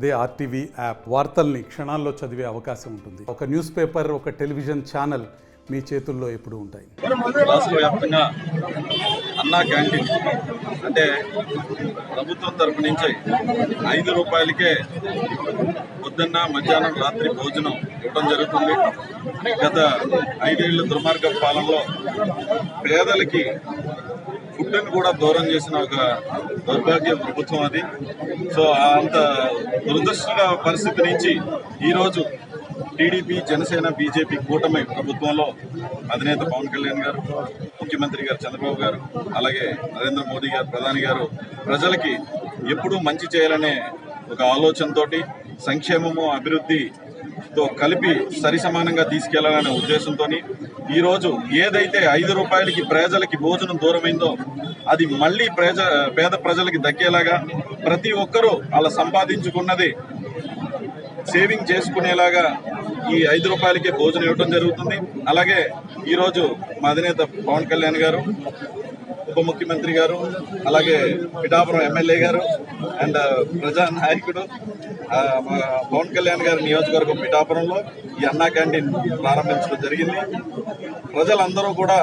అదే RTV app వార్తల్ని క్షణాల్లో చదివే అవకాశం ఉంటుంది. ఒక న్యూస్ పేపర్, ఒక టెలివిజన్ ఛానల్ మీ చేతుల్లో ఎప్పుడూ ఉంటాయి. రాష్ట్ర వ్యాప్తంగా అన్నా క్యాంటీన్ అంటే ప్రభుత్వం తరపు నుంచి 5 రూపాయలకే పొద్దున్న మధ్యాహ్నం రాత్రి భోజనం ఇవ్వడం జరుగుతుంది. గత 5 ఏళ్ల దుర్మార్గ పాలనలో పేదలకి ఫుడ్ని కూడా దూరం చేసిన ఒక దౌర్భాగ్య ప్రభుత్వం అది. సో అంత దురదృష్టకర పరిస్థితి నుంచి ఈరోజు టీడీపీ, జనసేన, బీజేపీ కూటమి ప్రభుత్వంలో అధినేత పవన్ కళ్యాణ్ గారు, ముఖ్యమంత్రి గారు చంద్రబాబు గారు, అలాగే నరేంద్ర మోదీ గారు, ప్రధాని గారు ప్రజలకి ఎప్పుడూ మంచి చేయాలనే ఒక ఆలోచనతోటి సంక్షేమము, అభివృద్ధితో కలిపి సరిసమానంగా తీసుకెళ్లాలనే ఉద్దేశంతో ఈరోజు ఏదైతే 5 రూపాయలకి ప్రజలకి భోజనం దూరమైందో అది మళ్ళీ పేద ప్రజలకి దక్కేలాగా ప్రతి ఒక్కరూ అలా సంపాదించుకున్నది సేవింగ్ చేసుకునేలాగా ఈ 5 రూపాయలకే భోజనం ఇవ్వడం జరుగుతుంది. అలాగే ఈరోజు మా అధినేత పవన్ కళ్యాణ్ గారు, ఉప ముఖ్యమంత్రి గారు, అలాగే పిఠాపురం ఎమ్మెల్యే గారు అండ్ ప్రజా నాయకుడు పవన్ కళ్యాణ్ గారి నియోజకవర్గం పిఠాపురంలో ఈ అన్నా క్యాంటీన్ ప్రారంభించడం జరిగింది. ప్రజలందరూ కూడా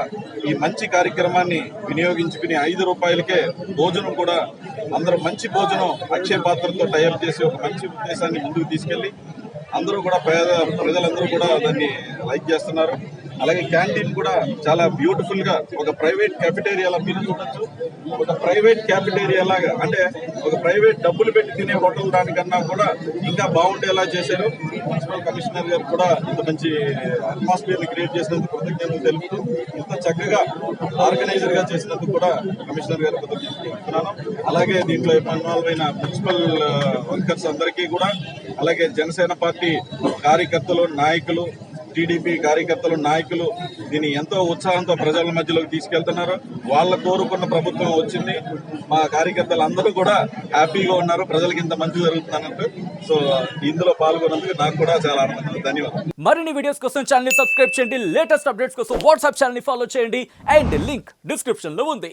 ఈ మంచి కార్యక్రమాన్ని వినియోగించుకుని 5 రూపాయలకే భోజనం కూడా అందరూ మంచి భోజనం అక్షయ పాత్రతో టైప్ చేసి ఒక మంచి ఉద్దేశాన్ని ముందుకు తీసుకెళ్లి అందరూ కూడా ప్రజలందరూ కూడా దాన్ని లైక్ చేస్తున్నారు. అలాగే క్యాంటీన్ కూడా చాలా బ్యూటిఫుల్ గా ఒక ప్రైవేట్ క్యాఫెటేరియాలా మీరు చూడొచ్చు. ఒక ప్రైవేట్ క్యాఫెటేరియా లాగా అంటే ఒక ప్రైవేట్ డబ్బులు పెట్టి తినే హోటల్ దానికన్నా కూడా ఇంకా బాగుండేలా చేశారు. మున్సిపల్ కమిషనర్ గారు కూడా ఇంత మంచి అట్మాస్ఫియర్ ని క్రియేట్ చేసినందుకు కృతజ్ఞతలు తెలుపుతూ, ఇంత చక్కగా ఆర్గనైజర్ గా చేసినందుకు కూడా కమిషనర్ గారు కృతజ్ఞతలు తెలుపుతున్నాను. అలాగే దీంట్లో ఇన్వాల్వ్ అయిన మున్సిపల్ వర్కర్స్ అందరికీ కూడా, అలాగే జనసేన పార్టీ కార్యకర్తలు, నాయకులు, టీడీపీ కార్యకర్తలు, నాయకులు దీన్ని ఎంతో ఉత్సాహంతో ప్రజల మధ్యలోకి తీసుకెళ్తున్నారు. వాళ్ళ కోరుకున్న ప్రభుత్వం వచ్చింది. మా కార్యకర్తలు అందరూ కూడా హ్యాపీగా ఉన్నారు. ప్రజలకు ఇంత మంచి జరుగుతున్నట్టు. సో ఇందులో పాల్గొన్నందుకు నాకు కూడా చాలా ఆనందం. ధన్యవాదాలు. మరిన్ని వీడియోస్ కోసం ఛానల్ ని సబ్స్క్రైబ్ చేయండి. లేటెస్ట్ అప్డేట్స్ కోసం వాట్సాప్ ఛానల్ ని ఫాలో చేయండి. అండ్ లింక్ డిస్క్రిప్షన్ లో ఉంది.